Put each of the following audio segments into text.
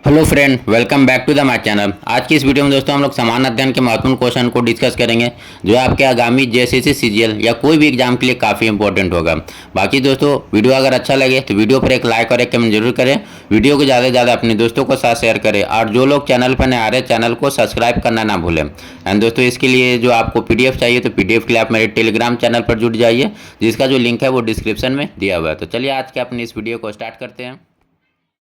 Hello friend, welcome back to the my channel. आज की इस वीडियो में दोस्तों हम लोग समान अध्ययन के महत्वपूर्ण क्वेश्चन को डिस्कस करेंगे जो आपके आगामी जेएसएससी सीजीएल या कोई भी एग्जाम के लिए काफ़ी इंपॉर्टेंट होगा। बाकी दोस्तों वीडियो अगर अच्छा लगे तो वीडियो पर एक लाइक और एक कमेंट जरूर करें। वीडियो को ज़्यादा से ज़्यादा अपने दोस्तों को साथ शेयर करें और जो लोग चैनल पर नए आ रहे हैं चैनल को सब्सक्राइब करना ना भूलें। एंड दोस्तों इसके लिए जो आपको पीडीएफ चाहिए तो पीडीएफ के लिए आप मेरे टेलीग्राम चैनल पर जुड़ जाइए, जिसका जो लिंक है वो डिस्क्रिप्शन में दिया हुआ है। तो चलिए आज के अपनी इस वीडियो को स्टार्ट करते हैं।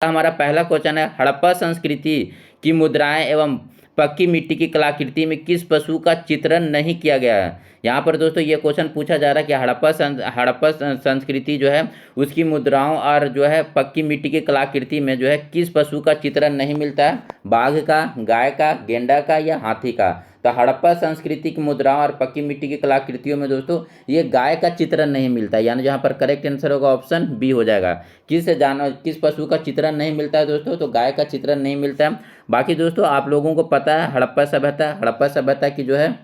हमारा पहला क्वेश्चन है, हड़प्पा संस्कृति की मुद्राएं एवं पक्की मिट्टी की कलाकृति में किस पशु का चित्रण नहीं किया गया है। यहाँ पर दोस्तों ये क्वेश्चन पूछा जा रहा है कि हड़प्पा संस्कृति जो है उसकी मुद्राओं और जो है पक्की मिट्टी की कलाकृति में जो है किस पशु का चित्रण नहीं मिलता है। बाघ का, गाय का, गेंडा का या हाथी का। तो हड़प्पा संस्कृति की मुद्राओं और पक्की मिट्टी की कलाकृतियों में दोस्तों ये गाय का चित्रण नहीं मिलता है, यानी जहाँ पर करेक्ट आंसर होगा ऑप्शन बी हो जाएगा। किस पशु का चित्रण नहीं मिलता है दोस्तों, तो गाय का चित्रण नहीं मिलता है। बाकी दोस्तों आप लोगों को पता है हड़प्पा सभ्यता की जो है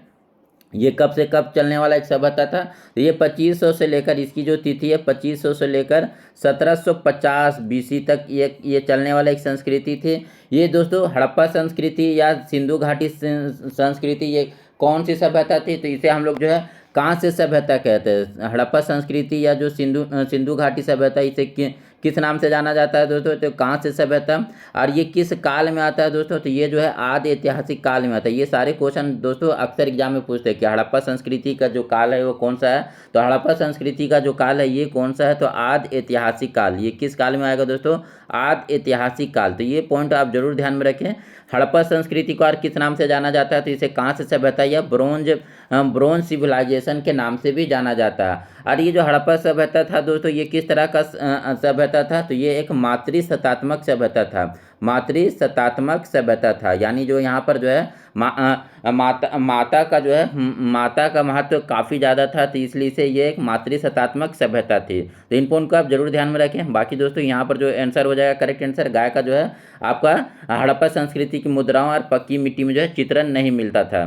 ये कब से कब चलने वाला एक सभ्यता था। तो ये 2500 से लेकर, इसकी जो तिथि है 2500 से लेकर 1750 बीसी तक ये चलने वाला एक संस्कृति थी। ये दोस्तों हड़प्पा संस्कृति या सिंधु घाटी संस्कृति ये कौन सी सभ्यता थी, तो इसे हम लोग जो है कांस्य सभ्यता कहते हैं। हड़प्पा संस्कृति या जो सिंधु घाटी सभ्यता इसे किस नाम से जाना जाता है दोस्तों, तो कांस्य सभ्यता। और ये किस काल में आता है दोस्तों, तो ये जो है आदि ऐतिहासिक काल में आता है। ये सारे क्वेश्चन दोस्तों अक्सर एग्जाम में पूछते हैं कि हड़प्पा संस्कृति का जो काल है वो कौन सा है। तो हड़प्पा संस्कृति का जो काल है ये कौन सा है, तो आदि ऐतिहासिक काल। ये किस काल में आएगा दोस्तों, आदि ऐतिहासिक काल। तो ये पॉइंट आप जरूर ध्यान में रखें। हड़प्पा संस्कृति को और किस नाम से जाना जाता है, तो इसे कांस्य सभ्यता या ब्रोंज सिविलाइजेशन के नाम से भी जाना जाता है। और ये जो हड़प्पा सभ्यता था दोस्तों ये किस तरह का सभ्यता था, तो ये एक मातृसत्तात्मक सभ्यता था। मातृसत्तात्मक सभ्यता था, यानी जो यहाँ पर जो है माता का जो है माता का महत्व काफ़ी ज़्यादा था, तो इसलिए से ये एक मातृसत्तात्मक सभ्यता थी। तो इन पॉइंट को आप जरूर ध्यान में रखें। बाकी दोस्तों यहाँ पर जो आंसर हो जाएगा करेक्ट आंसर गाय का जो है आपका हड़प्पा संस्कृति की मुद्राओं और पक्की मिट्टी में जो है चित्रण नहीं मिलता था।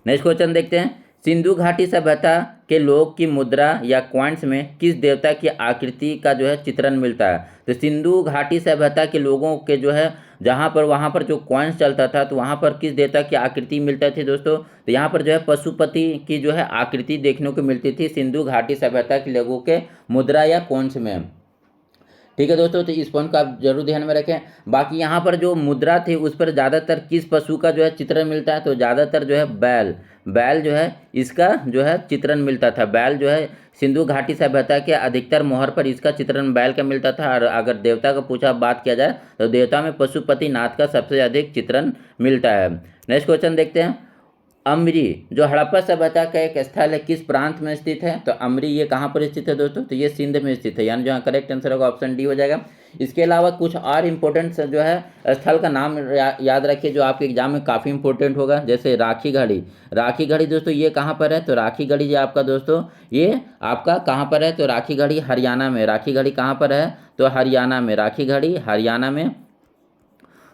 नेक्स्ट क्वेश्चन देखते हैं, सिंधु घाटी सभ्यता के लोग की मुद्रा या कॉइन्स में किस देवता की आकृति का जो है चित्रण मिलता है। तो सिंधु घाटी सभ्यता के लोगों के जो है जहाँ पर वहाँ पर जो कॉइन्स चलता था तो वहाँ पर किस देवता की आकृति मिलता थी दोस्तों, तो यहाँ पर जो है पशुपति की जो है आकृति देखने को मिलती थी सिंधु घाटी सभ्यता के लोगों के मुद्रा या कॉइन्स में। ठीक है दोस्तों, तो इस पॉइंट को आप जरूर ध्यान में रखें। बाकी यहाँ पर जो मुद्रा थी उस पर ज़्यादातर किस पशु का जो है चित्रण मिलता है, तो ज़्यादातर जो है बैल जो है इसका जो है चित्रण मिलता था। बैल जो है सिंधु घाटी सभ्यता के अधिकतर मोहर पर इसका चित्रण बैल का मिलता था। और अगर देवता का पूछा बात किया जाए तो देवता में पशुपति नाथ का सबसे अधिक चित्रण मिलता है। नेक्स्ट क्वेश्चन देखते हैं, अमरी जो हड़प्पा सभ्यता का एक स्थल है किस प्रांत में स्थित है। तो अमरी ये कहाँ पर स्थित है दोस्तों, तो ये सिंध में स्थित है, यानी जो करेक्ट आंसर होगा ऑप्शन डी हो जाएगा। इसके अलावा कुछ और इम्पोर्टेंट जो है स्थल का नाम याद रखिए जो आपके एग्जाम में काफ़ी इंपॉर्टेंट होगा। जैसे राखी गढ़ी दोस्तों ये कहाँ पर है, तो राखी गढ़ी जो आपका दोस्तों ये आपका कहाँ पर है, तो राखी गढ़ी हरियाणा में। राखी गढ़ी कहाँ पर है, तो हरियाणा में, राखी गढ़ी हरियाणा में।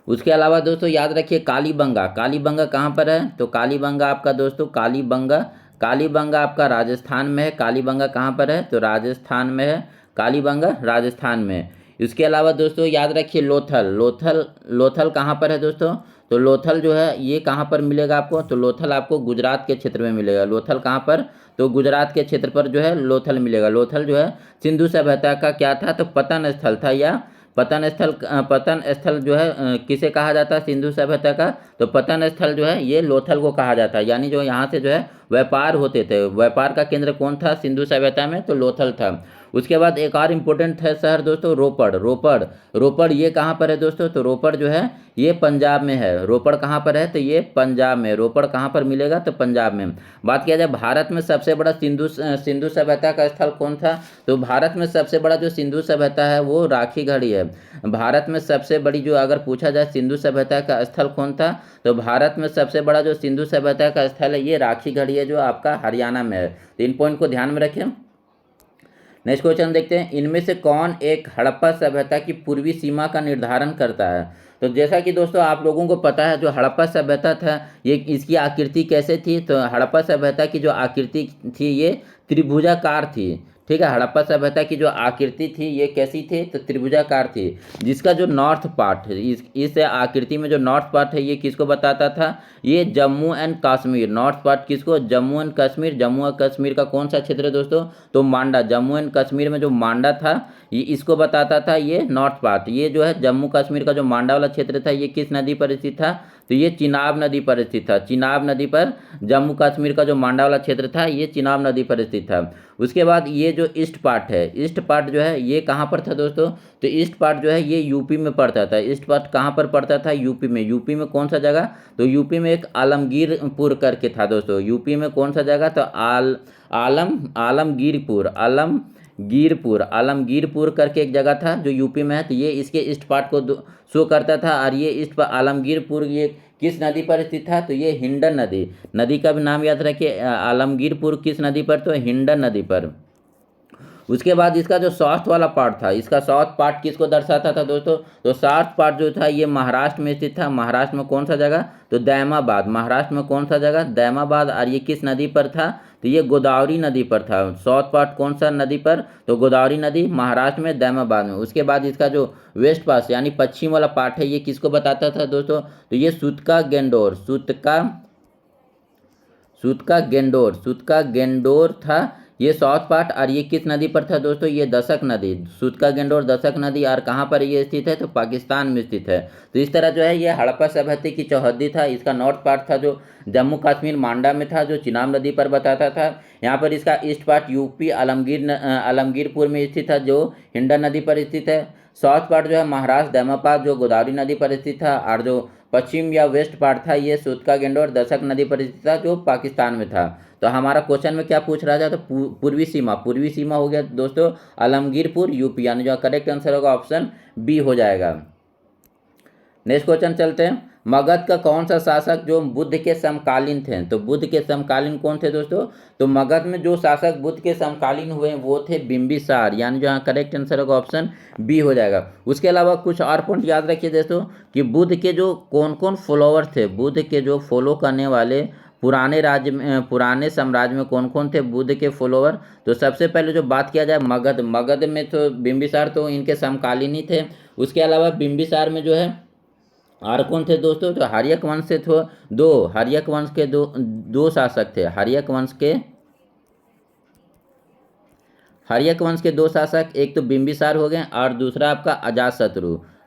उसके अलावा दोस्तों याद रखिए कालीबंगा कहाँ पर है, तो कालीबंगा आपका दोस्तों कालीबंगा आपका राजस्थान में है। कालीबंगा कहाँ पर है, तो राजस्थान में है, कालीबंगा राजस्थान में। इसके अलावा दोस्तों याद रखिए लोथल कहाँ पर है दोस्तों, तो लोथल जो है ये कहाँ पर मिलेगा आपको, तो लोथल आपको गुजरात के क्षेत्र में मिलेगा। लोथल कहाँ पर, तो गुजरात के क्षेत्र पर जो है लोथल मिलेगा। लोथल जो है सिंधु सभ्यता का क्या था, तो पतन स्थल था, या पतन स्थल जो है किसे कहा जाता है सिंधु सभ्यता का, तो पतन स्थल जो है ये लोथल को कहा जाता है। यानी जो यहाँ से जो है व्यापार होते थे, व्यापार का केंद्र कौन था सिंधु सभ्यता में, तो लोथल था। उसके बाद एक और इम्पोर्टेंट है शहर दोस्तों रोपड़ ये कहाँ पर है दोस्तों, तो रोपड़ जो है ये पंजाब में है। रोपड़ कहाँ पर है, तो ये पंजाब में। रोपड़ कहाँ पर मिलेगा, तो पंजाब में। बात किया जाए भारत में सबसे बड़ा सिंधु सभ्यता का स्थल कौन था, तो भारत में सबसे बड़ा जो सिंधु सभ्यता है वो राखी गढ़ी है। भारत में सबसे बड़ी जो अगर पूछा जाए सिंधु सभ्यता का स्थल कौन था, तो भारत में सबसे बड़ा जो सिंधु सभ्यता का स्थल है ये राखी गढ़ी है जो आपका हरियाणा में है। तो इन पॉइंट को ध्यान में रखें। नेक्स्ट क्वेश्चन देखते हैं, इनमें से कौन एक हड़प्पा सभ्यता की पूर्वी सीमा का निर्धारण करता है। तो जैसा कि दोस्तों आप लोगों को पता है जो हड़प्पा सभ्यता था ये इसकी आकृति कैसे थी, तो हड़प्पा सभ्यता की जो आकृति थी ये त्रिभुजाकार थी। ठीक है। हड़प्पा सभ्यता की जो आकृति थी ये कैसी थी, तो त्रिभुजाकार थी, जिसका जो नॉर्थ पार्ट है, इस आकृति में जो नॉर्थ पार्ट है ये किसको बताता था, ये Jammu and Kashmir. North part किसको, जम्मू एंड कश्मीर। जम्मू और कश्मीर का कौन सा क्षेत्र है दोस्तों, तो मांडा। जम्मू एंड कश्मीर में जो मांडा था ये इसको बताता था, ये नॉर्थ पार्ट। ये जो है जम्मू कश्मीर का जो मांडा वाला क्षेत्र था ये किस नदी पर स्थित था, तो ये चिनाब नदी पर स्थित था। चिनाब नदी पर जम्मू कश्मीर का जो मांडा वाला क्षेत्र था ये चिनाब नदी पर स्थित था। उसके बाद ये जो ईस्ट पार्ट है, ईस्ट पार्ट जो है ये कहाँ पर था दोस्तों, तो ईस्ट पार्ट जो है ये यूपी में पड़ता था। ईस्ट पार्ट कहाँ पर पड़ता था, यूपी में। यूपी में कौन सा जगह, तो यूपी में एक आलमगीरपुर करके था दोस्तों। यूपी में कौन सा जगह, तो आलमगीरपुर करके एक जगह था जो यूपी में है। तो ये इसके ईस्ट पार्ट को शो करता था। और ये ईस्ट पर आलमगीरपुर ये किस नदी पर स्थित था, तो ये हिंडन नदी। नदी का भी नाम याद रखिए, आलमगीरपुर किस नदी पर, तो हिंडन नदी पर। उसके बाद इसका जो साउथ वाला पार्ट था, इसका साउथ पार्ट किसको दर्शाता था दोस्तों, तो साउथ पार्ट जो था ये महाराष्ट्र में स्थित था। महाराष्ट्र में कौन सा जगह, तो दैमाबाद। महाराष्ट्र में कौन सा जगह, दैमाबाद। और ये किस नदी पर था, तो ये गोदावरी नदी पर था। साउथ पार्ट कौन सा नदी पर, तो गोदावरी नदी, महाराष्ट्र में, दैमाबाद में। उसके बाद इसका जो वेस्ट पास यानी पश्चिम वाला पार्ट है ये किसको बताता था दोस्तों, तो ये सूतका गेंडोर था ये साउथ पार्ट। और ये किस नदी पर था दोस्तों, ये दशक नदी। सूतका गेंडोर दशक नदी। और कहाँ पर ये स्थित है, तो पाकिस्तान में स्थित है। तो इस तरह जो है ये हड़प्पा सभ्यता की चौहद्दी था। इसका नॉर्थ पार्ट था जो जम्मू कश्मीर मांडा में था, जो चिनाब नदी पर बताता था। यहाँ पर इसका ईस्ट पार्ट यूपी आलमगीरपुर में स्थित था, जो हिंडन नदी पर स्थित है। साउथ पार्ट जो है महाराष्ट्र दैमाबाद, जो गोदावरी नदी पर स्थित था। और जो पश्चिम या वेस्ट पार्ट था ये सूतका गेंडोर दशक नदी पर स्थित था, जो पाकिस्तान में था। तो हमारा क्वेश्चन में क्या पूछ रहा था, तो पूर्वी सीमा हो गया दोस्तों आलमगीरपुर यूपी, यानी जो करेक्ट आंसर होगा ऑप्शन बी हो जाएगा। नेक्स्ट क्वेश्चन चलते हैं। मगध का कौन सा शासक जो बुद्ध के समकालीन थे, तो बुद्ध के समकालीन कौन थे दोस्तों, तो मगध में जो शासक बुद्ध के समकालीन हुए वो थे बिंबिसार, यानी जो करेक्ट आंसर होगा ऑप्शन बी हो जाएगा। उसके अलावा कुछ और पॉइंट याद रखिए दोस्तों कि बुद्ध के जो कौन कौन फॉलोअर थे, बुद्ध के जो फॉलो करने वाले पुराने साम्राज्य में कौन कौन थे बुद्ध के फॉलोअर, तो सबसे पहले जो बात किया जाए मगध में तो बिंबिसार तो इनके समकालीन ही थे। उसके अलावा बिंबिसार में जो है और कौन थे दोस्तों, तो हर्यक वंश से थे हर्यक वंश के दो शासक थे। हर्यक वंश के दो शासक, एक तो बिंबिसार हो गए और दूसरा आपका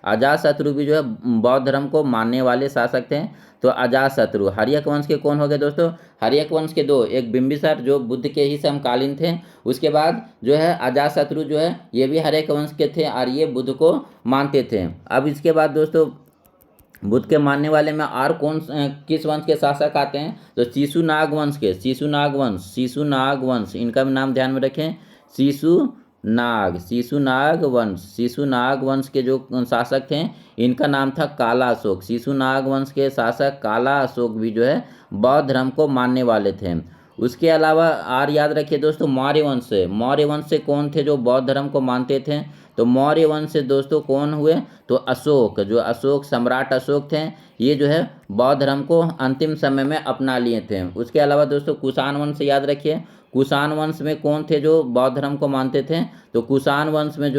अजातशत्रु भी जो है बौद्ध धर्म को मानने वाले शासक थे। तो अजातशत्रु। हर्यक वंश के कौन हो गए दोस्तों, हर्यक वंश के दो, एक बिंबिसार जो बुद्ध के ही समकालीन थे। उसके बाद जो है अजातशत्रु जो है ये भी हर्यक वंश के थे और ये बुद्ध को मानते थे। अब इसके बाद दोस्तों बुद्ध के मानने वाले में और किस वंश के शासक आते हैं, तो शिशुनाग वंश, इनका भी नाम ध्यान में रखें, शिशुनाग वंश के जो शासक थे इनका नाम था काला अशोक। शिशुनाग वंश के शासक काला अशोक भी जो है बौद्ध धर्म को मानने वाले थे। उसके अलावा और याद रखिए दोस्तों मौर्य वंश से कौन थे जो बौद्ध धर्म को मानते थे, तो मौर्य वंश से दोस्तों कौन हुए, तो सम्राट अशोक थे। ये जो है बौद्ध धर्म को अंतिम समय में अपना लिए थे। उसके अलावा दोस्तों कुषाण वंश याद रखिए, कुषाण वंश में कौन थे जो बौद्ध धर्म को मानते थे, तो कुषाण वंश में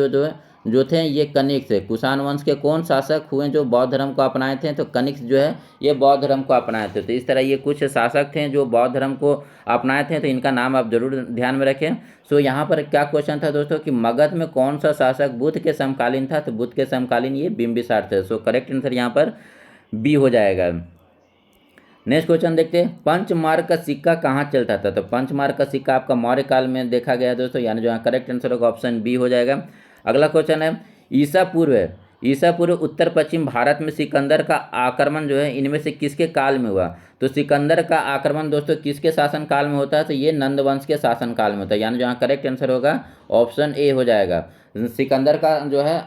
जो थे ये कनिष्क थे। कुषाण वंश के कौन शासक हुए जो बौद्ध धर्म को अपनाए थे, तो कनिष्क जो है ये बौद्ध धर्म को अपनाए थे। तो इस तरह ये कुछ शासक थे जो बौद्ध धर्म को अपनाए थे, तो इनका नाम आप जरूर ध्यान में रखें। सो यहाँ पर क्या क्वेश्चन था दोस्तों कि मगध में कौन सा शासक बुद्ध के समकालीन था, तो बुद्ध के समकालीन ये बिंबिसार थे। सो करेक्ट आंसर यहाँ पर बी हो जाएगा। नेक्स्ट क्वेश्चन देखते हैं, पंचमार्क का सिक्का कहाँ चलता था, तो पंचमार्क का सिक्का आपका मौर्य काल में देखा गया है दोस्तों, यानी जो यहाँ करेक्ट आंसर होगा ऑप्शन बी हो जाएगा। अगला क्वेश्चन है ईसा पूर्व उत्तर पश्चिम भारत में सिकंदर का आक्रमण जो है इनमें से किसके काल में हुआ, तो सिकंदर का आक्रमण दोस्तों किसके शासन काल में होता है, तो ये नंद वंश के शासन काल में होता है, यानी जो यहाँ करेक्ट आंसर होगा ऑप्शन ए हो जाएगा। सिकंदर का जो है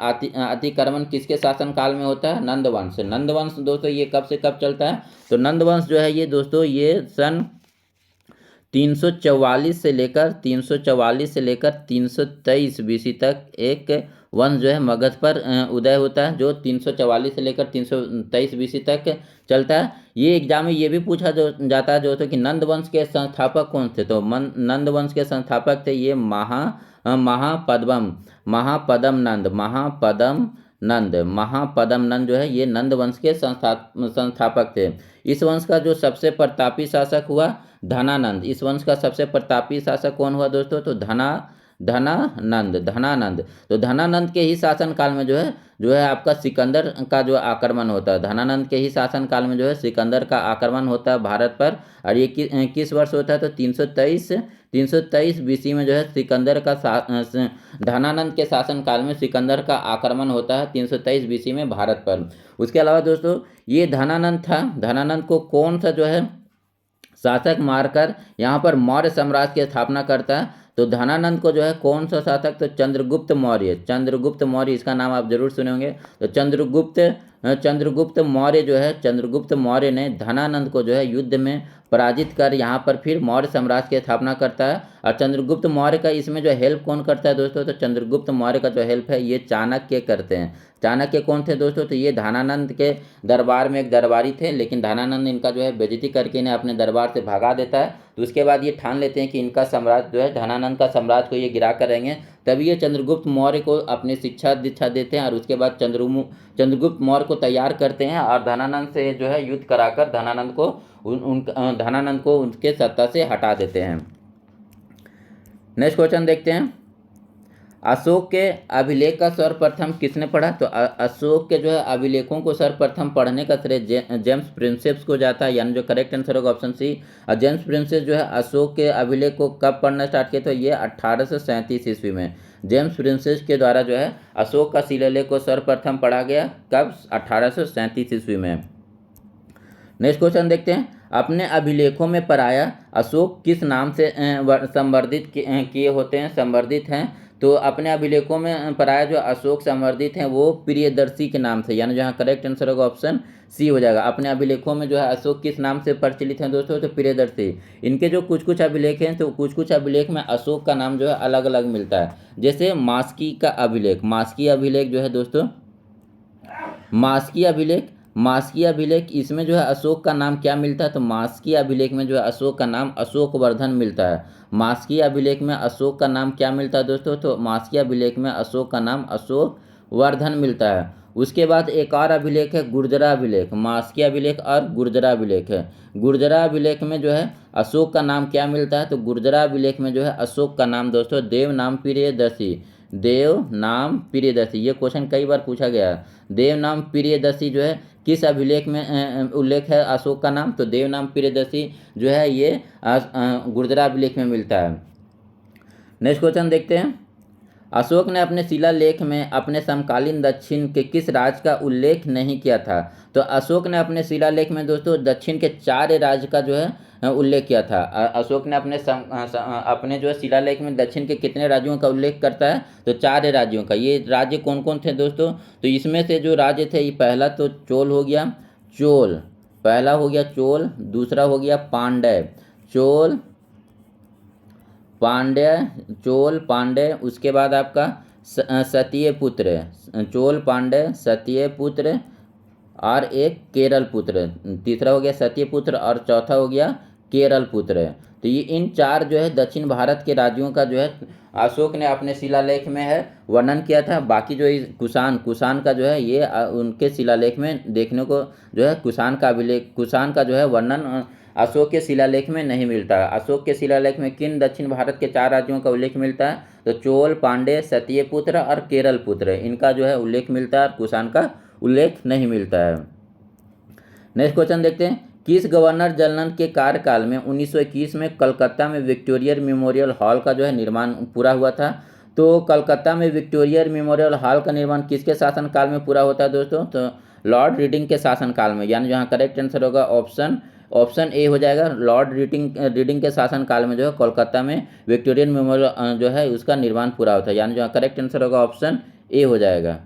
अतिक्रमण किसके शासन काल में होता है, नंद वंश दोस्तों ये कब से कब चलता है, तो नंद वंश जो है ये दोस्तों ये सन 344 से लेकर 323 BC तक एक वंश जो है मगध पर उदय होता है, जो 344 से लेकर 323 बीसी तक चलता है। ये एग्जाम में ये भी पूछा जो जाता है जो कि नंद वंश के संस्थापक कौन थे, तो नंद वंश के संस्थापक थे ये महापदम नंद जो है ये नंद वंश के संस्थापक थे। इस वंश का जो सबसे प्रतापी शासक हुआ धनानंद। इस वंश का सबसे प्रतापी शासक कौन हुआ दोस्तों, तो धनानंद। तो धनानंद के ही शासन काल में जो है आपका सिकंदर का जो आक्रमण होता है। धनानंद के ही शासन काल में जो है सिकंदर का आक्रमण होता है भारत पर। और ये किस वर्ष होता है, तो 323 बीसी में जो है सिकंदर का धनानंद के शासन काल में सिकंदर का आक्रमण होता है 323 बीसी में भारत पर। उसके अलावा दोस्तों ये धनानंद था, धनानंद को कौन सा जो है शासक मारकर यहाँ पर मौर्य साम्राज्य की स्थापना करता है, तो धनानंद को जो है कौन सा शासक, तो चंद्रगुप्त मौर्य, इसका नाम आप जरूर सुने होंगे। तो चंद्रगुप्त मौर्य ने धनानंद को जो है युद्ध में पराजित कर यहाँ पर फिर मौर्य साम्राज्य की स्थापना करता है। और चंद्रगुप्त मौर्य का इसमें जो हेल्प कौन करता है दोस्तों, तो चंद्रगुप्त मौर्य का जो हेल्प है ये चाणक्य करते हैं। चाणक्य कौन थे दोस्तों, तो ये धनानंद के दरबार में एक दरबारी थे, लेकिन धनानंद इनका जो है बेइज्जती करके इन्हें अपने दरबार से भगा देता है। तो उसके बाद ये ठान लेते हैं कि इनका साम्राज्य जो है धनानंद का साम्राज्य को ये गिरा कर रहेंगे। तभी ये चंद्रगुप्त मौर्य को अपनी शिक्षा दीक्षा देते हैं और उसके बाद चंद्रगुप्त मौर्य को तैयार करते हैं और धनानंद से जो है युद्ध कराकर धनानंद को उनके सत्ता से हटा देते हैं। नेक्स्ट क्वेश्चन देखते हैं, अशोक के अभिलेख का सर्वप्रथम किसने पढ़ा, तो अशोक के जो है अभिलेखों को सर्वप्रथम पढ़ने का श्रेय जेम्स प्रिंसेप्स को जाता है, यानी जो करेक्ट आंसर होगा ऑप्शन सी। और जेम्स प्रिंसेप्स जो है अशोक के अभिलेख को कब पढ़ना स्टार्ट किया, तो ये 1837 ईस्वी में जेम्स प्रिंसेप्स के द्वारा जो है अशोक का शिलालेख को सर्वप्रथम पढ़ा गया, कब, 1837 ईस्वी में। नेक्स्ट क्वेश्चन देखते हैं, अपने अभिलेखों में पराया अशोक किस नाम से संवर्धित हैं, तो अपने अभिलेखों में पराया जो अशोक संवर्धित हैं वो प्रियदर्शी के नाम से, यानी जहाँ करेक्ट आंसर होगा ऑप्शन सी हो जाएगा। अपने अभिलेखों में जो है अशोक किस नाम से प्रचलित हैं दोस्तों, तो प्रियदर्शी। इनके जो कुछ अभिलेख हैं, तो कुछ अभिलेख में अशोक का नाम जो है अलग अलग मिलता है। जैसे मास्की अभिलेख जो है दोस्तों, मास्की अभिलेख इसमें जो है अशोक का नाम क्या मिलता है, तो मास्की अभिलेख में जो है अशोक का नाम अशोकवर्धन मिलता है। मास्की अभिलेख में अशोक का नाम क्या मिलता है दोस्तों, तो मास्की अभिलेख में अशोक का नाम अशोकवर्धन मिलता है। उसके बाद एक और अभिलेख है गुर्जरा अभिलेख, मास्की अभिलेख और गुर्जरा अभिलेख है। गुर्जरा अभिलेख में जो है अशोक का नाम क्या मिलता है, तो गुर्जरा अभिलेख में जो है अशोक का नाम दोस्तों देव नाम प्रियदर्शी। ये क्वेश्चन कई बार पूछा गया है। देव नाम प्रियदर्शी जो है किस अभिलेख में उल्लेख है अशोक का नाम, तो देव नाम प्रियदर्शी जो है ये गुर्जरा अभिलेख में मिलता है। नेक्स्ट क्वेश्चन देखते हैं, अशोक ने अपने शिलालेख में अपने समकालीन दक्षिण के किस राज्य का उल्लेख नहीं किया था, तो अशोक ने अपने शिलालेख में दोस्तों दक्षिण के 4 राज्य का जो है उल्लेख किया था। अशोक ने अपने जो है शिलालेख में दक्षिण के कितने राज्यों का उल्लेख करता है, तो 4 राज्यों का। ये राज्य कौन कौन थे दोस्तों, तो इसमें से जो राज्य थे ये पहला तो चोल हो गया, दूसरा हो गया पांड्य, उसके बाद आपका सत्यपुत्र और एक केरल पुत्र, तीसरा हो गया सत्यपुत्र और चौथा हो गया केरल पुत्र। तो ये इन 4 जो है दक्षिण भारत के राज्यों का जो है अशोक ने अपने शिलालेख में है वर्णन किया था। बाकी जो कुषाण का जो है ये उनके शिलालेख में देखने को जो है कुषाण का जो है वर्णन अशोक के शिलालेख में नहीं मिलता। अशोक के शिलालेख में किन दक्षिण भारत के 4 राज्यों का उल्लेख मिलता है, तो चोल, पांड्य, सत्यपुत्र और केरल पुत्र, इनका जो है उल्लेख मिलता है और कुषाण का उल्लेख नहीं मिलता है। नेक्स्ट क्वेश्चन देखते हैं, किस गवर्नर जनरल के कार्यकाल में 1921 में कलकत्ता में विक्टोरिया मेमोरियल हॉल का जो है निर्माण पूरा हुआ था, तो कलकत्ता में विक्टोरिया मेमोरियल हॉल का निर्माण किसके शासनकाल में पूरा होता है दोस्तों, तो लॉर्ड रीडिंग के शासनकाल में, यानी जहाँ करेक्ट आंसर होगा ऑप्शन ए हो जाएगा। लॉर्ड रीडिंग के शासनकाल में जो है कोलकाता में विक्टोरियन मेमोरियल जो है उसका निर्माण पूरा होता है, यानी जहाँ करेक्ट आंसर होगा ऑप्शन ए हो जाएगा।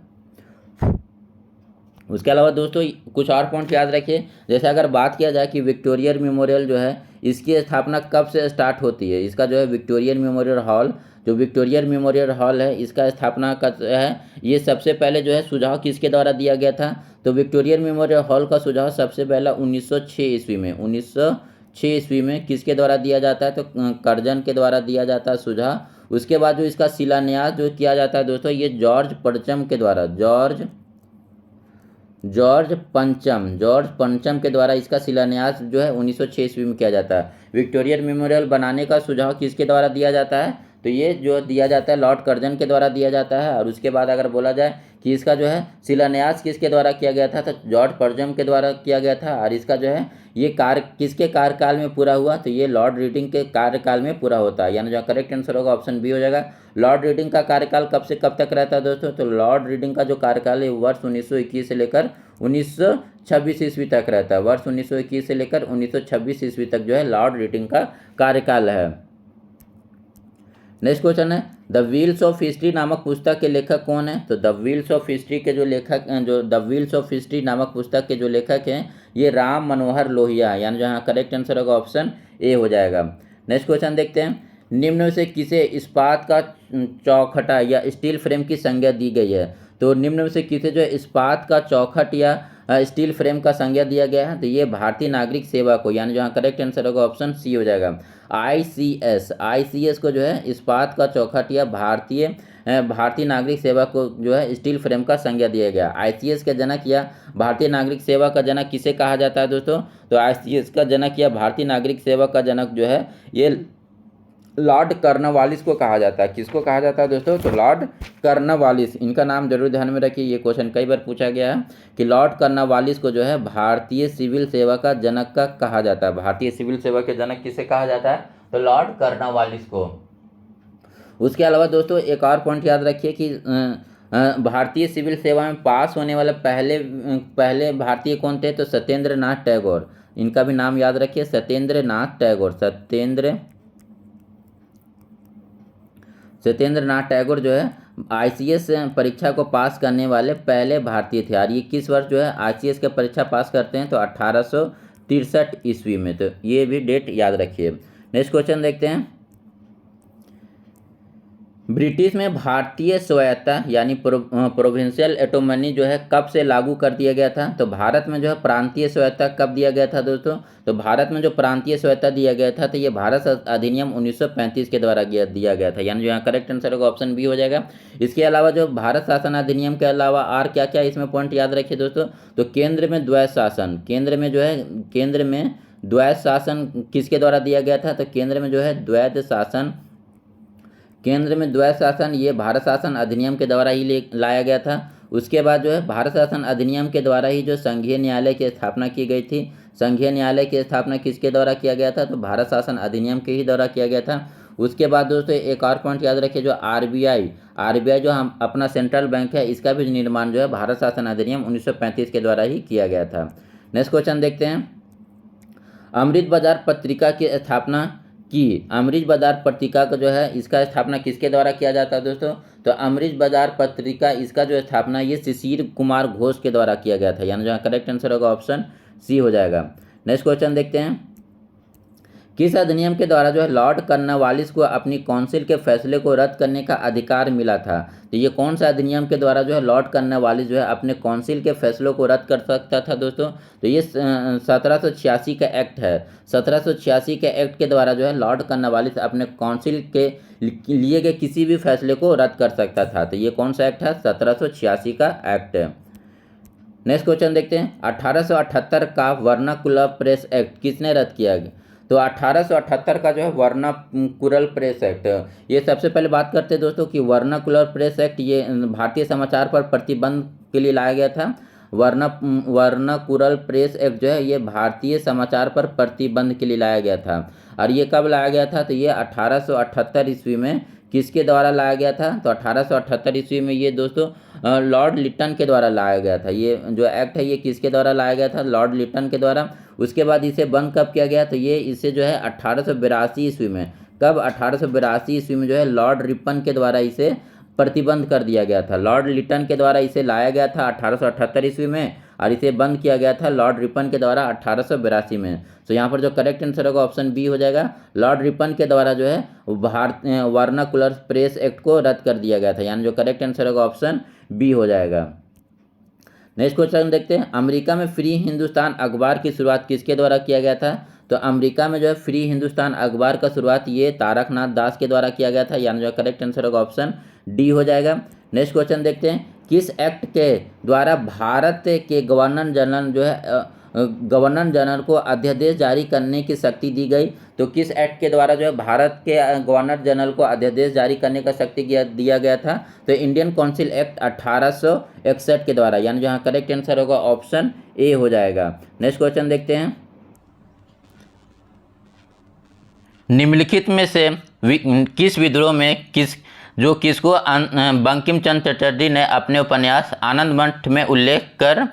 उसके अलावा दोस्तों कुछ और पॉइंट याद रखिए, जैसे अगर बात किया जाए कि विक्टोरिया मेमोरियल जो है इसकी स्थापना कब से स्टार्ट होती है, इसका जो है विक्टोरिया मेमोरियल हॉल, जो विक्टोरिया मेमोरियल हॉल है इसका स्थापना का है ये सबसे पहले जो है सुझाव किसके द्वारा दिया गया था, तो विक्टोरिया मेमोरियल हॉल का सुझाव सबसे पहला 1906 ईस्वी में 1906 ईस्वी में किसके द्वारा दिया जाता है, तो कर्जन के द्वारा दिया जाता है सुझाव। उसके बाद जो इसका शिलान्यास जो किया जाता है दोस्तों ये जॉर्ज पंचम के द्वारा, जॉर्ज पंचम के द्वारा इसका शिलान्यास जो है 1906 ईस्वी में किया जाता है। विक्टोरिया मेमोरियल बनाने का सुझाव किसके द्वारा दिया जाता है, तो ये जो दिया जाता है लॉर्ड कर्जन के द्वारा दिया जाता है। और उसके बाद अगर बोला जाए कि इसका जो है शिलान्यास किसके द्वारा किया गया था, तो जॉर्ज पंचम के द्वारा किया गया था। और इसका जो है ये कार्य किसके कार्यकाल में पूरा हुआ, तो ये लॉर्ड रीडिंग के कार्यकाल में पूरा होता है, यानी जो करेक्ट आंसर होगा ऑप्शन बी हो जाएगा। लॉर्ड रीडिंग का कार्यकाल कब से कब तक रहता है दोस्तों, तो लॉर्ड रीडिंग का जो कार्यकाल है वर्ष 1921 से लेकर 1926 ईस्वी तक रहता है। वर्ष 1921 से लेकर 1926 ईस्वी तक जो है लॉर्ड रीडिंग का कार्यकाल है। नेक्स्ट क्वेश्चन है द व्हील्स ऑफ हिस्ट्री नामक पुस्तक के लेखक कौन है, तो द व्हील्स ऑफ हिस्ट्री के जो लेखक द व्हील्स ऑफ हिस्ट्री नामक पुस्तक के जो लेखक हैं ये राम मनोहर लोहिया, यानी जहाँ करेक्ट आंसर होगा ऑप्शन ए हो जाएगा। नेक्स्ट क्वेश्चन देखते हैं, निम्न में से किसे इस्पात का चौखटा या स्टील फ्रेम की संज्ञा दी गई है, तो निम्न में से किसे जो है इस्पात का चौखट या स्टील फ्रेम का संज्ञा दिया गया है, तो ये भारतीय नागरिक सेवा को, यानी जहाँ करेक्ट आंसर होगा ऑप्शन सी हो जाएगा। आईसीएस को जो है इस्पात का चौखट या भारतीय नागरिक सेवा को जो है स्टील फ्रेम का संज्ञा दिया गया। आईसीएस का जनक या भारतीय नागरिक सेवा का जनक किसे कहा जाता है दोस्तों, तो आईसीएस का जनक या भारतीय नागरिक सेवा का जनक जो है ये लॉर्ड कर्नवालिस को कहा जाता है। किसको कहा जाता है दोस्तों, तो लॉर्ड कर्नवालिस, इनका नाम जरूर ध्यान में रखिए, ये क्वेश्चन कई बार पूछा गया है कि लॉर्ड कर्नवालिस को जो है भारतीय सिविल सेवा का जनक का कहा जाता है। भारतीय सिविल सेवा के जनक किसे कहा जाता है, तो लॉर्ड कर्नवालिस को। उसके अलावा दोस्तों एक और पॉइंट याद रखिए कि भारतीय सिविल सेवा में पास होने वाले पहले भारतीय कौन थे, तो सत्येंद्र नाथ टैगोर, इनका भी नाम याद रखिए, सत्येंद्र नाथ टैगोर जो है आईसीएस परीक्षा को पास करने वाले पहले भारतीय थे। और ये किस वर्ष जो है आईसीएस की परीक्षा पास करते हैं, तो 1863 ईस्वी में, तो ये भी डेट याद रखिए। नेक्स्ट क्वेश्चन देखते हैं, ब्रिटिश में भारतीय स्वायत्ता यानी प्रोविंशियल ऑटोनॉमी जो है कब से लागू कर दिया गया था, तो भारत में जो है प्रांतीय स्वायत्ता कब दिया गया था दोस्तों, तो भारत में जो प्रांतीय स्वायत्ता दिया गया था तो ये भारत अधिनियम 1935 के द्वारा दिया गया था, यानी जो यहाँ करेक्ट आंसर होगा ऑप्शन बी हो जाएगा। इसके अलावा जो भारत शासन अधिनियम के अलावा और क्या क्या इसमें पॉइंट याद रखिए दोस्तों, तो केंद्र में द्वैध शासन, केंद्र में द्वैध शासन किसके द्वारा दिया गया था, तो केंद्र में जो है द्वैध शासन ये भारत शासन अधिनियम के द्वारा ही लाया गया था। उसके बाद जो है भारत शासन अधिनियम के द्वारा ही जो संघीय न्यायालय की स्थापना की गई थी, संघीय न्यायालय की स्थापना किसके द्वारा किया गया था, तो भारत शासन अधिनियम के ही द्वारा किया गया था। उसके बाद दोस्तों एक और पॉइंट याद रखिए, जो आरबीआई जो हम अपना सेंट्रल बैंक है इसका भी निर्माण जो है भारत शासन अधिनियम 1935 के द्वारा ही किया गया था। नेक्स्ट क्वेश्चन देखते हैं, अमृत बाजार पत्रिका की स्थापना अमृत बाजार पत्रिका का जो है इसका स्थापना किसके द्वारा किया जाता है दोस्तों, तो अमृत बाजार पत्रिका इसका जो स्थापना ये शिशिर कुमार घोष के द्वारा किया गया था, यानी जहाँ करेक्ट आंसर होगा ऑप्शन सी हो जाएगा। नेक्स्ट क्वेश्चन देखते हैं, किस अधिनियम के द्वारा जो है लॉर्ड कर्नवालिस को अपनी काउंसिल के फैसले को रद्द करने का अधिकार मिला था, तो ये कौन सा अधिनियम के द्वारा जो है लॉर्ड कर्नवालिस जो है अपने काउंसिल के फैसलों को रद्द कर सकता था दोस्तों, तो ये 1786 का एक्ट है। 1786 के एक्ट के द्वारा जो है लॉर्ड कर्नवालिस अपने काउंसिल के लिए गए किसी भी फैसले को रद्द कर सकता था, तो ये कौन सा एक्ट है, 1786 का एक्ट है। नेक्स्ट क्वेश्चन देखते हैं, 1878 का वर्नाकुलर प्रेस एक्ट किसने रद्द किया गया, तो 1878 का जो है वर्नाकुलर प्रेस एक्ट, ये सबसे पहले बात करते हैं दोस्तों कि वर्नाकुलर प्रेस एक्ट ये भारतीय समाचार पर प्रतिबंध के लिए लाया गया था। वर्नाकुलर प्रेस एक्ट जो है ये भारतीय समाचार पर प्रतिबंध के लिए लाया गया था। और ये कब लाया गया था, तो ये 1878 ईस्वी में किसके द्वारा लाया गया था, तो 1878 ईस्वी में ये दोस्तों लॉर्ड लिटन के द्वारा लाया गया था। ये जो एक्ट है ये किसके द्वारा लाया गया था, लॉर्ड लिटन के द्वारा। उसके बाद इसे बंद कब किया गया, तो ये इसे जो है 1882 ईस्वी में, कब 1882 ईस्वी में जो है लॉर्ड रिपन के द्वारा इसे प्रतिबंध कर दिया गया था। लॉर्ड लिटन के द्वारा इसे लाया गया था 1878 ईस्वी में और इसे बंद किया गया था लॉर्ड रिपन के द्वारा 1882 में। तो यहाँ पर जो करेक्ट आंसर होगा ऑप्शन बी हो जाएगा। लॉर्ड रिपन के द्वारा जो है वर्नाकुलर प्रेस एक्ट को रद्द कर दिया गया था, यानी जो करेक्ट आंसर होगा ऑप्शन बी हो जाएगा। नेक्स्ट क्वेश्चन देखते हैं, अमेरिका में फ्री हिंदुस्तान अखबार की शुरुआत किसके द्वारा किया गया था? तो अमेरिका में जो है फ्री हिंदुस्तान अखबार का शुरुआत ये तारकनाथ दास के द्वारा किया गया था, यानी जो करेक्ट आंसर होगा ऑप्शन डी हो जाएगा। नेक्स्ट क्वेश्चन देखते हैं, किस एक्ट के द्वारा भारत के गवर्नर जनरल जो है गवर्नर जनरल को अध्यादेश जारी करने की शक्ति दी गई? तो किस एक्ट के द्वारा जो है भारत के गवर्नर जनरल को अध्यादेश जारी करने का शक्ति दिया गया था? तो इंडियन काउंसिल एक्ट 1861 के द्वारा, यानी जहाँ करेक्ट आंसर होगा ऑप्शन ए हो जाएगा। नेक्स्ट क्वेश्चन देखते हैं, निम्नलिखित में से किस विद्रोह में किसको बंकिम चंद्र चटर्जी ने अपने उपन्यास आनंद मठ में उल्लेख कर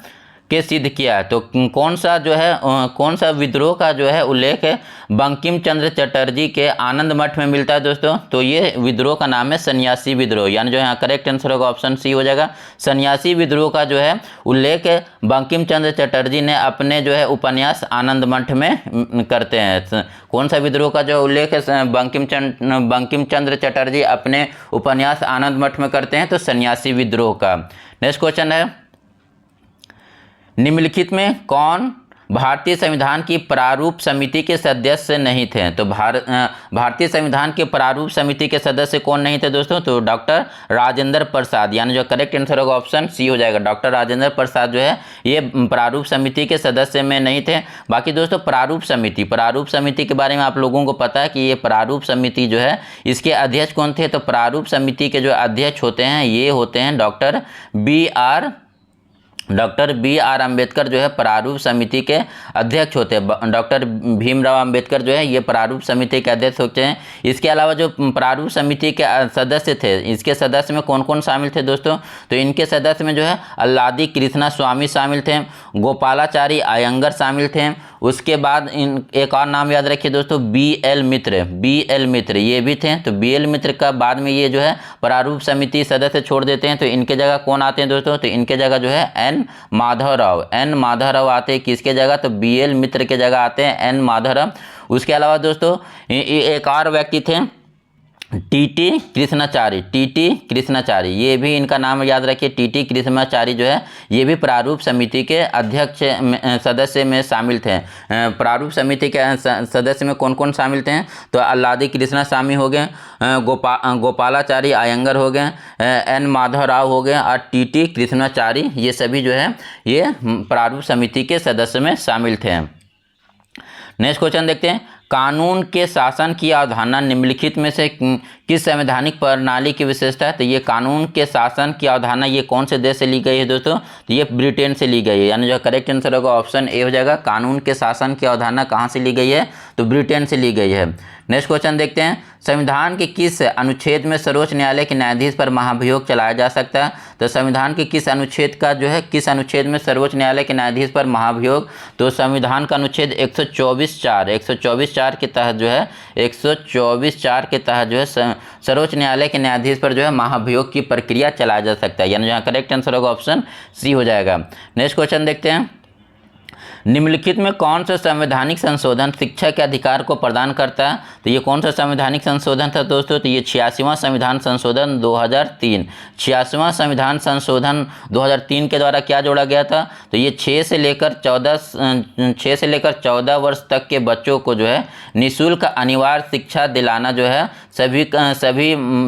के सिद्ध किया? तो कौन सा विद्रोह का जो है उल्लेख है बंकिम चंद्र चटर्जी के आनंद मठ में मिलता है दोस्तों? तो ये विद्रोह का नाम है सन्यासी विद्रोह, यानी जो यहाँ करेक्ट आंसर होगा ऑप्शन सी हो जाएगा। सन्यासी विद्रोह का जो है उल्लेख बंकिम चंद्र चटर्जी ने अपने जो है उपन्यास आनंद मठ में करते हैं। कौन सा विद्रोह का जो उल्लेख है बंकिम चंद्र चटर्जी अपने उपन्यास आनंद मठ में करते हैं? तो सन्यासी विद्रोह का। नेक्स्ट क्वेश्चन है, निम्नलिखित में कौन भारतीय संविधान की प्रारूप समिति के सदस्य नहीं थे? तो भारतीय संविधान के प्रारूप समिति के सदस्य कौन नहीं थे दोस्तों? तो डॉक्टर राजेंद्र प्रसाद, यानी जो करेक्ट आंसर होगा ऑप्शन सी हो जाएगा। डॉक्टर राजेंद्र प्रसाद जो है ये प्रारूप समिति के सदस्य में नहीं थे। बाकी दोस्तों प्रारूप समिति के बारे में आप लोगों को पता है कि ये प्रारूप समिति जो है इसके अध्यक्ष कौन थे? तो प्रारूप समिति के जो अध्यक्ष होते हैं ये होते हैं डॉक्टर बी आर अम्बेडकर जो है प्रारूप समिति के अध्यक्ष होते हैं। डॉक्टर भीमराव अम्बेडकर जो है ये प्रारूप समिति के अध्यक्ष होते हैं। इसके अलावा जो प्रारूप समिति के सदस्य थे, इसके सदस्य में कौन कौन शामिल थे दोस्तों? तो इनके सदस्य में जो है अल्लादी कृष्णा स्वामी शामिल थे, गोपालाचारी अयंगर शामिल थे। उसके बाद एक और नाम याद रखिए दोस्तों, बी एल मित्र ये भी थे। तो बी एल मित्र का बाद में ये जो है प्रारूप समिति सदस्य छोड़ देते हैं। तो इनके जगह कौन आते हैं दोस्तों? तो इनके जगह जो है एन माधवराव आते हैं। किसके जगह? तो बी एल मित्र के जगह आते हैं एन माधवराव। उसके अलावा दोस्तों एक और व्यक्ति थे टीटी कृष्णाचारी, ये भी इनका नाम याद रखिए। टीटी कृष्णाचारी जो है ये भी प्रारूप समिति के अध्यक्ष सदस्य में शामिल थे। प्रारूप समिति के सदस्य में कौन कौन शामिल थे? तो अल्लादी कृष्णा स्वामी हो गए, गोपालाचारी अयंगर हो गए, एन माधवराव हो गए और टीटी कृष्णाचारी, ये सभी जो है ये प्रारूप समिति के सदस्य में शामिल थे। नेक्स्ट क्वेश्चन देखते हैं, कानून के शासन की अवधारणा निम्नलिखित में से किस संवैधानिक प्रणाली की विशेषता है? तो ये कानून के शासन की अवधारणा ये कौन से देश से ली गई है दोस्तों? तो ये ब्रिटेन से ली गई है, यानी जो करेक्ट आंसर होगा ऑप्शन ए हो जाएगा। कानून के शासन की अवधारणा कहाँ से ली गई है? तो ब्रिटेन से ली गई है। नेक्स्ट क्वेश्चन देखते हैं, संविधान के किस अनुच्छेद में सर्वोच्च न्यायालय के न्यायाधीश पर महाभियोग चलाया जा सकता है? तो संविधान के किस अनुच्छेद में सर्वोच्च न्यायालय के न्यायाधीश पर महाभियोग? तो संविधान का अनुच्छेद 124(4) के तहत जो है 124(4) के तहत जो है सर्वोच्च न्यायालय के न्यायाधीश पर जो है महाभियोग की प्रक्रिया चलाया जा सकता है, यानी यहाँ करेक्ट आंसर होगा ऑप्शन सी हो जाएगा। नेक्स्ट क्वेश्चन देखते हैं, निम्नलिखित में कौन सा संवैधानिक संशोधन शिक्षा के अधिकार को प्रदान करता है? तो ये कौन सा संवैधानिक संशोधन था दोस्तों? तो ये 86वां संविधान संशोधन 2003। 86वां संविधान संशोधन 2003 के द्वारा क्या जोड़ा गया था? तो ये 6 से लेकर 14 वर्ष तक के बच्चों को जो है निःशुल्क अनिवार्य शिक्षा दिलाना जो है सभी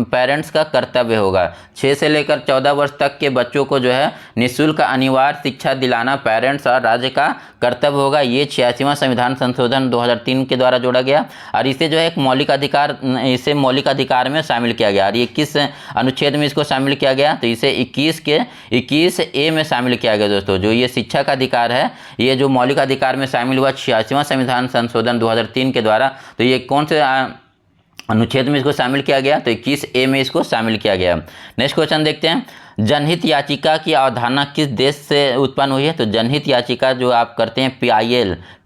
पेरेंट्स का कर्तव्य होगा। 6 से लेकर 14 वर्ष तक के बच्चों को जो है निःशुल्क अनिवार्य शिक्षा दिलाना पेरेंट्स और राज्य का कर्तव्य होगा। ये 86वां संविधान संशोधन 2003 के द्वारा जोड़ा गया और इसे जो है एक मौलिक अधिकार में शामिल किया गया। और ये किस अनुच्छेद में इसको शामिल किया गया? तो इसे 21A में शामिल किया गया दोस्तों। जो ये शिक्षा का अधिकार है ये जो मौलिक अधिकार में शामिल हुआ 86वां संविधान संशोधन 2003 के द्वारा, तो ये कौन से अनुच्छेद में इसको शामिल किया गया? तो 21A में इसको शामिल किया गया। नेक्स्ट क्वेश्चन देखते हैं, जनहित याचिका की अवधारणा किस देश से उत्पन्न हुई है? तो जनहित याचिका जो आप करते हैं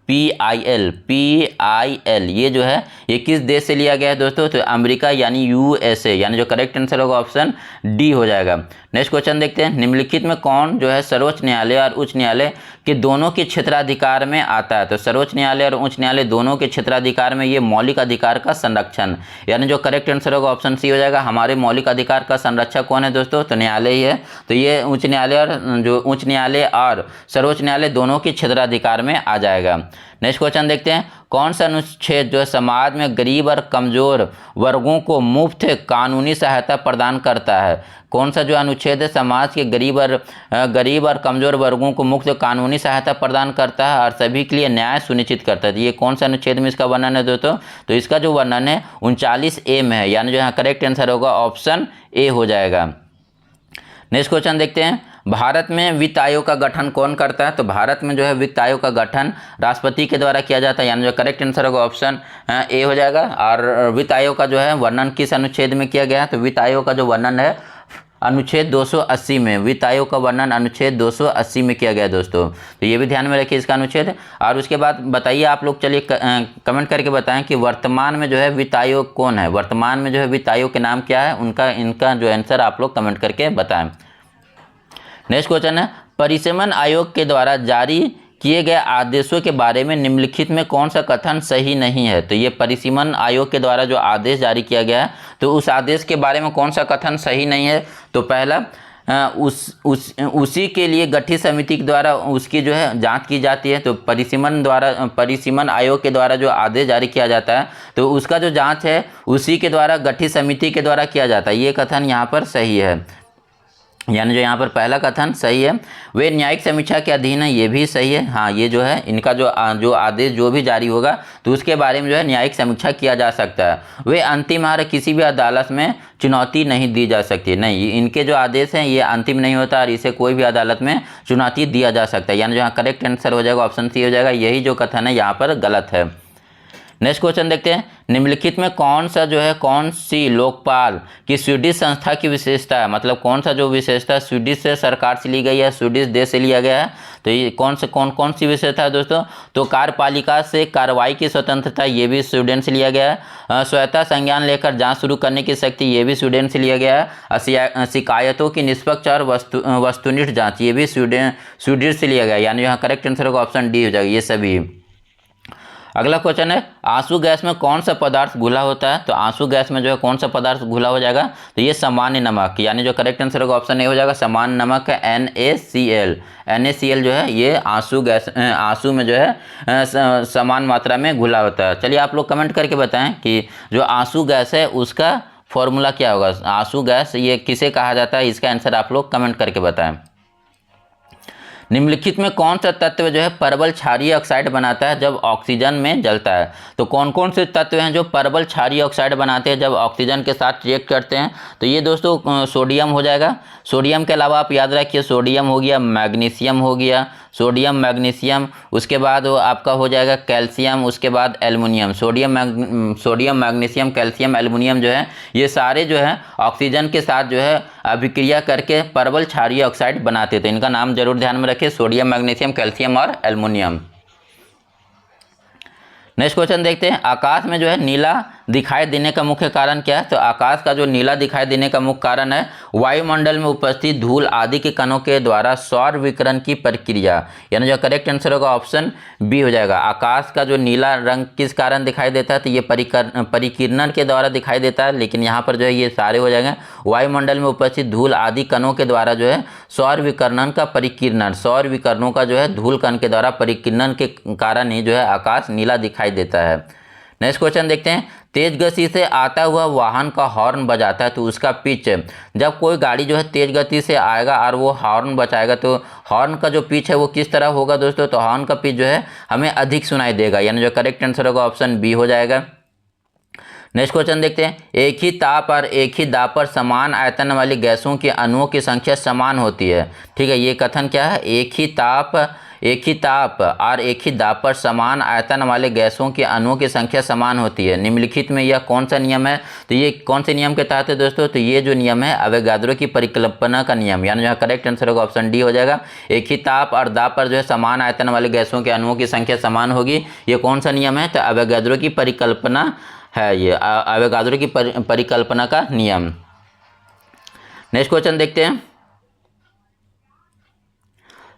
PIL ये जो है ये किस देश से लिया गया है दोस्तों? तो अमेरिका यानी USA, यानी जो करेक्ट आंसर होगा ऑप्शन डी हो जाएगा। नेक्स्ट क्वेश्चन देखते हैं, निम्नलिखित में कौन जो है सर्वोच्च न्यायालय और उच्च न्यायालय के दोनों के क्षेत्राधिकार में आता है? तो सर्वोच्च न्यायालय और उच्च न्यायालय दोनों के क्षेत्राधिकार में ये मौलिक अधिकार का संरक्षण, यानी जो करेक्ट आंसर होगा ऑप्शन सी हो जाएगा। हमारे मौलिक अधिकार का संरक्षक कौन है दोस्तों? तो न्यायालय ही है। तो ये उच्च न्यायालय और जो उच्च न्यायालय और सर्वोच्च न्यायालय दोनों के क्षेत्राधिकार में आ जाएगा। नेक्स्ट क्वेश्चन देखते हैं, कौन सा अनुच्छेद जो है समाज में गरीब और कमजोर वर्गों को मुफ्त कानूनी सहायता प्रदान करता है? कौन सा जो अनुच्छेद है समाज के गरीब और कमजोर वर्गों को मुफ्त कानूनी सहायता प्रदान करता है और सभी के लिए न्याय सुनिश्चित करता है? ये कौन सा अनुच्छेद में इसका वर्णन है दोस्तों? तो इसका जो वर्णन है 39A में है, यानी जो यहाँ करेक्ट आंसर होगा ऑप्शन ए हो जाएगा। नेक्स्ट क्वेश्चन देखते हैं, भारत में वित्त आयोग का गठन कौन करता है? तो भारत में जो है वित्त आयोग का गठन राष्ट्रपति के द्वारा किया जाता है, यानी जो करेक्ट आंसर होगा ऑप्शन ए हो जाएगा। और वित्त आयोग का जो है वर्णन किस अनुच्छेद में किया गया है? तो वित्त आयोग का जो वर्णन है अनुच्छेद 280 में, वित्त आयोग का वर्णन अनुच्छेद 280 में किया गया दोस्तों। तो ये भी ध्यान में रखिए इसका अनुच्छेद। और उसके बाद बताइए आप लोग, चलिए कमेंट करके बताएं कि वर्तमान में जो है वित्त आयोग कौन है? वर्तमान में जो है वित्त आयोग के नाम क्या है? इनका जो आंसर आप लोग कमेंट करके बताएं। नेक्स्ट क्वेश्चन है, परिसीमन आयोग के द्वारा जारी किए गए आदेशों के बारे में निम्नलिखित में कौन सा कथन सही नहीं है? तो ये परिसीमन आयोग के द्वारा जो आदेश जारी किया गया है, तो उस आदेश के बारे में कौन सा कथन सही नहीं है? तो पहला, उसी के लिए गठित समिति के द्वारा उसकी जो है जांच की जाती है। तो परिसीमन आयोग के द्वारा जो आदेश जारी किया जाता है, तो उसका जो जांच है उसी के द्वारा गठित समिति के द्वारा किया जाता है। ये कथन यहाँ पर सही है, यानी जो यहाँ पर पहला कथन सही है। वे न्यायिक समीक्षा के अधीन है, ये भी सही है। हाँ, ये जो है इनका जो आदेश जो भी जारी होगा तो उसके बारे में जो है न्यायिक समीक्षा किया जा सकता है। वे अंतिम है, किसी भी अदालत में चुनौती नहीं दी जा सकती। नहीं, इनके जो आदेश हैं ये अंतिम नहीं होता और इसे कोई भी अदालत में चुनौती दिया जा सकता है, यानी जो यहाँ करेक्ट आंसर हो जाएगा ऑप्शन सी हो जाएगा। यही जो कथन है यहाँ पर गलत है। नेक्स्ट क्वेश्चन देखते हैं, निम्नलिखित में कौन सी लोकपाल की स्वीडिश संस्था की विशेषता है? मतलब कौन सा जो विशेषता स्वीडिश से सरकार से ली गई है, स्वीडिश देश से लिया गया है? तो ये कौन सी विशेषता है दोस्तों? तो कार्यपालिका से कार्रवाई की स्वतंत्रता, ये भी स्वीडन से लिया गया है। स्वतः संज्ञान लेकर जांच शुरू करने की शक्ति, ये भी स्वीडन से लिया गया है। शिकायतों की निष्पक्ष और वस्तुनिष्ठ जाँच, ये भी स्वीडिश से लिया गया है, यानी यहाँ करेक्ट आंसर होगा ऑप्शन डी हो जाएगा ये सभी। अगला क्वेश्चन है, आंसू गैस में कौन सा पदार्थ घुला होता है? तो आंसू गैस में जो है कौन सा पदार्थ घुला हो जाएगा? तो ये सामान्य नमक, यानी जो करेक्ट आंसर होगा ऑप्शन ए हो जाएगा। सामान्य नमक है NaCl जो है ये आंसू में जो है समान मात्रा में घुला होता है। चलिए आप लोग कमेंट करके बताएं कि जो आंसू गैस है उसका फॉर्मूला क्या होगा? आंसू गैस ये किसे कहा जाता है? इसका आंसर आप लोग कमेंट करके बताएं। निम्नलिखित में कौन सा तत्व जो है परवल क्षारीय ऑक्साइड बनाता है जब ऑक्सीजन में जलता है? तो कौन कौन से तत्व हैं जो परवल क्षारीय ऑक्साइड बनाते हैं जब ऑक्सीजन के साथ रिएक्ट करते हैं? तो ये दोस्तों सोडियम हो जाएगा। सोडियम के अलावा आप याद रखिए सोडियम हो गया, मैग्नीशियम हो गया, सोडियम मैग्नीशियम, उसके बाद वो आपका हो जाएगा कैल्शियम, उसके बाद aluminium. Sodium magnesium calcium aluminium जो है ये सारे जो है ऑक्सीजन के साथ जो है अभिक्रिया करके परवल क्षारीय ऑक्साइड बनाते थे। इनका नाम जरूर ध्यान में रखिए, सोडियम मैग्नीशियम कैल्शियम और एल्युमिनियम। नेक्स्ट क्वेश्चन देखते हैं, आकाश में जो है नीला दिखाई देने का मुख्य कारण क्या है? तो आकाश का जो नीला दिखाई देने का मुख्य कारण है वायुमंडल में उपस्थित धूल आदि के कणों के द्वारा सौर विकिरण की प्रक्रिया, यानी जो करेक्ट आंसर होगा ऑप्शन बी हो जाएगा। आकाश का जो नीला रंग किस कारण दिखाई देता है? तो ये परिकिरण के द्वारा दिखाई देता है, लेकिन यहाँ पर जो है ये सारे हो जाएंगे वायुमंडल में उपस्थित धूल आदि कणों के द्वारा जो है सौर विकिरण का परिकिरण, सौर विकिरणों का जो है धूल कण के द्वारा परिकिरण के कारण ही जो है आकाश नीला दिखाई देता है। नेक्स्ट क्वेश्चन देखते हैं, तेज गति से आता हुआ वाहन का हॉर्न बजाता है तो उसका पिच, जब कोई गाड़ी जो है तेज गति से आएगा और वो हॉर्न बजाएगा तो हॉर्न का जो पिच है वो किस तरह होगा दोस्तों? तो हॉर्न का पिच जो है हमें अधिक सुनाई देगा, यानी जो करेक्ट आंसर होगा ऑप्शन बी हो जाएगा। नेक्स्ट क्वेश्चन देखते हैं, एक ही ताप और एक ही दाब पर समान आयतन वाली गैसों के अणुओं की संख्या समान होती है। ठीक है, ये कथन क्या है? एक ही ताप एक ही ताप और एक ही दाब पर समान आयतन वाले गैसों के अणुओं की संख्या समान होती है। निम्नलिखित में यह कौन सा नियम है? तो ये कौन से नियम के तहत है दोस्तों? तो ये जो नियम है अवोगाद्रो की परिकल्पना का नियम, यानी जो करेक्ट आंसर होगा ऑप्शन डी हो जाएगा। एक ही ताप और दाब पर जो है समान आयतन वाले गैसों के अणुओं की संख्या समान होगी, ये कौन सा नियम है? तो अवोगाद्रो की परिकल्पना है, ये अवोगाद्रो की परिकल्पना का नियम। नेक्स्ट क्वेश्चन देखते हैं।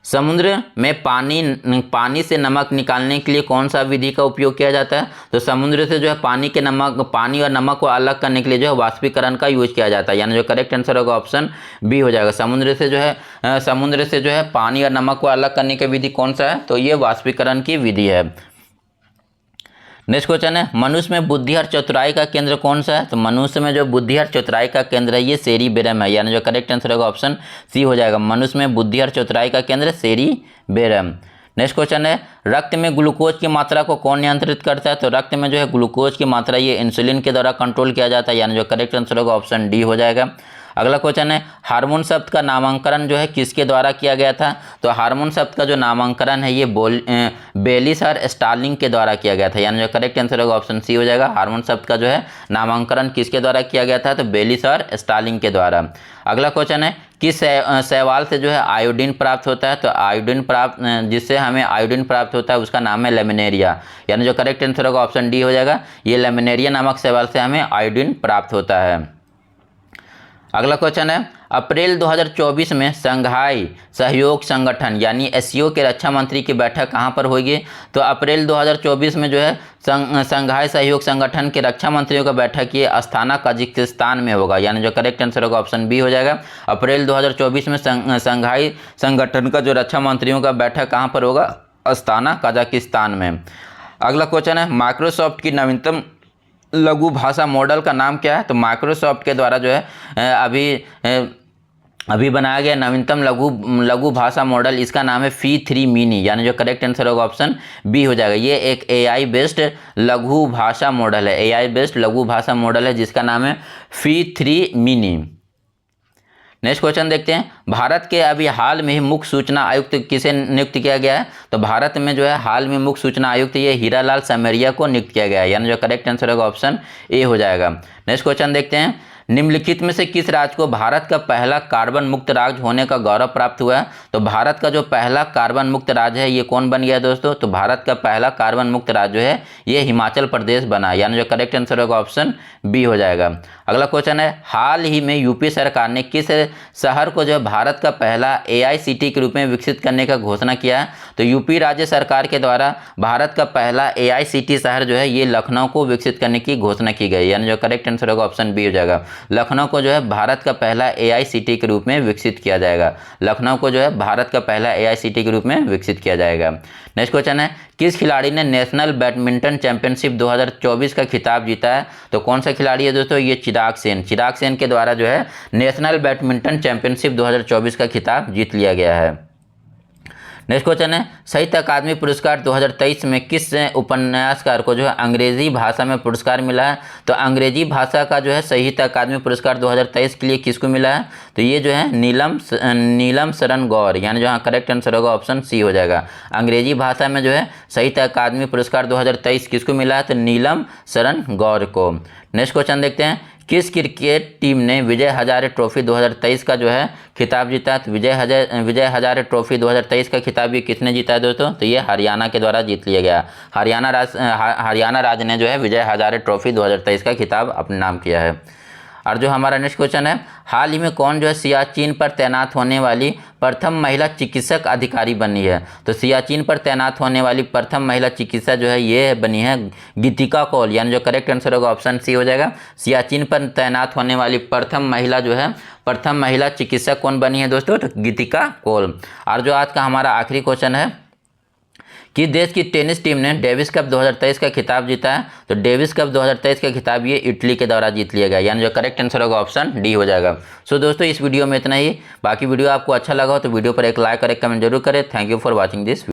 समुद्र में पानी से नमक निकालने के लिए कौन सा विधि का उपयोग किया जाता है? तो समुद्र से जो है पानी और नमक को अलग करने के लिए जो है वाष्पीकरण का यूज किया जाता है, यानी जो करेक्ट आंसर होगा ऑप्शन बी हो जाएगा। समुद्र से जो है पानी और नमक को अलग करने की विधि कौन सा है? तो ये वाष्पीकरण की विधि है। नेक्स्ट क्वेश्चन है, मनुष्य में बुद्धि और चतुराई का केंद्र कौन सा है? तो मनुष्य में जो बुद्धि और चतुराई का केंद्र है ये सेरिबेरम है, यानी जो करेक्ट आंसर होगा ऑप्शन सी हो जाएगा। मनुष्य में बुद्धि और चतुराई का केंद्र सेरिबेरम। नेक्स्ट क्वेश्चन है, रक्त में ग्लूकोज की मात्रा को कौन नियंत्रित करता है? तो रक्त में जो है ग्लूकोज की मात्रा ये इंसुलिन के द्वारा कंट्रोल किया जाता है, यानी जो करेक्ट आंसर होगा ऑप्शन डी हो जाएगा। अगला क्वेश्चन है, हार्मोन शब्द का नामांकन जो है किसके द्वारा किया गया था? तो हार्मोन शब्द का जो नामांकन है ये बेलिस और स्टार्लिंग के द्वारा किया गया था, यानी जो करेक्ट आंसर होगा ऑप्शन सी हो जाएगा। हार्मोन शब्द का जो है नामांकन किसके द्वारा किया गया था? तो बेलिस और स्टार्लिंग के द्वारा। अगला क्वेश्चन है, किस शैवाल से जो है आयोडीन प्राप्त होता है? तो जिससे हमें आयोडीन प्राप्त होता है उसका नाम है लेमिनेरिया, यानी जो करेक्ट आंसर होगा ऑप्शन डी हो जाएगा। ये लेमिनेरिया नामक शैवाल से हमें आयोडीन प्राप्त होता है। अगला क्वेश्चन है, अप्रैल 2024 में शंघाई सहयोग संगठन यानी एससीओ के रक्षा मंत्री की बैठक कहाँ पर होगी? तो अप्रैल 2024 में जो है शंघाई सहयोग संगठन के रक्षा मंत्रियों का बैठक ये अस्ताना कजाकिस्तान में होगा, यानी जो करेक्ट आंसर होगा ऑप्शन बी हो जाएगा। अप्रैल 2024 में शंघाई संगठन का जो रक्षा मंत्रियों का बैठक कहाँ पर होगा? अस्ताना कजाकिस्तान में। अगला क्वेश्चन है, माइक्रोसॉफ्ट की नवीनतम लघु भाषा मॉडल का नाम क्या है? तो माइक्रोसॉफ्ट के द्वारा जो है अभी बनाया गया नवीनतम लघु भाषा मॉडल, इसका नाम है Phi-3 मिनी, यानी जो करेक्ट आंसर होगा ऑप्शन बी हो जाएगा। ये एक AI बेस्ड लघु भाषा मॉडल है, AI बेस्ड लघु भाषा मॉडल है जिसका नाम है Phi-3 मिनी। नेक्स्ट क्वेश्चन देखते हैं, भारत के अभी हाल में ही मुख्य सूचना आयुक्त किसे नियुक्त किया गया है? तो भारत में जो है हाल में मुख्य सूचना आयुक्त ये हीरालाल समरिया को नियुक्त किया गया है, यानी जो करेक्ट आंसर होगा ऑप्शन ए हो जाएगा। नेक्स्ट क्वेश्चन देखते हैं, निम्नलिखित में से किस राज्य को भारत का पहला कार्बन मुक्त राज्य होने का गौरव प्राप्त हुआ है? तो भारत का जो पहला कार्बन मुक्त राज्य है ये कौन बन गया दोस्तों? तो भारत का पहला कार्बन मुक्त राज्य जो है ये हिमाचल प्रदेश बना, यानी जो करेक्ट आंसर होगा ऑप्शन बी हो जाएगा। अगला क्वेश्चन है, हाल ही में यूपी सरकार ने किस शहर को जो है भारत का पहला AICTE के रूप में विकसित करने का घोषणा किया है? तो यूपी राज्य सरकार के द्वारा भारत का पहला AICTE शहर जो है ये लखनऊ को विकसित करने की घोषणा की गई, यानी जो करेक्ट आंसर होगा ऑप्शन बी हो जाएगा। लखनऊ को जो है भारत का पहला AICTE के रूप में विकसित किया जाएगा। लखनऊ को जो है भारत का पहला AICTE के रूप में विकसित किया जाएगा। नेक्स्ट क्वेश्चन है, किस खिलाड़ी ने नेशनल बैडमिंटन चैंपियनशिप 2024 का खिताब जीता है? तो कौन सा खिलाड़ी है दोस्तों? ये चिराग सेन के द्वारा जो है नेशनल बैडमिंटन चैंपियनशिप 2024 का खिताब जीत लिया गया है। नेक्स्ट क्वेश्चन है, साहित्य अकादमी पुरस्कार 2023 में किस उपन्यासकार को जो है अंग्रेजी भाषा में पुरस्कार मिला है? तो अंग्रेजी भाषा का जो है साहित्य अकादमी पुरस्कार 2023 के लिए किसको मिला है? तो ये जो है नीलम शरण गौर, यानी जो करेक्ट आंसर होगा ऑप्शन सी हो जाएगा। अंग्रेजी भाषा में जो है साहित्य अकादमी पुरस्कार 2023 किसको मिला है? तो नीलम शरण गौर को। नेक्स्ट क्वेश्चन देखते हैं, किस क्रिकेट टीम ने विजय हजारे ट्रॉफी 2023 का जो है खिताब जीता? तो विजय हजारे ट्रॉफी 2023 का खिताब ये किसने जीता है दोस्तों? तो ये हरियाणा के द्वारा जीत लिया गया। हरियाणा राज्य ने जो है विजय हजारे ट्रॉफी 2023 का खिताब अपने नाम किया है। और जो हमारा नेक्स्ट क्वेश्चन है, हाल ही में कौन जो है सियाचिन पर तैनात होने वाली प्रथम महिला चिकित्सक अधिकारी बनी है? तो सियाचिन पर तैनात होने वाली प्रथम महिला चिकित्सा जो है ये बनी है गीतिका कौल, यानी जो करेक्ट आंसर होगा ऑप्शन सी हो जाएगा। सियाचिन पर तैनात होने वाली प्रथम महिला चिकित्सक कौन बनी है दोस्तों? तो गीतिका कौल। और जो आज का हमारा आखिरी क्वेश्चन है, कि देश की टेनिस टीम ने डेविस कप 2023 का खिताब जीता है? तो डेविस कप 2023 का खिताब ये इटली के द्वारा जीत लिया गया, यानी जो करेक्ट आंसर होगा ऑप्शन डी हो जाएगा। सो दोस्तों इस वीडियो में इतना ही। बाकी वीडियो आपको अच्छा लगा हो तो वीडियो पर एक लाइक और एक कमेंट जरूर करें। Thank you for watching this.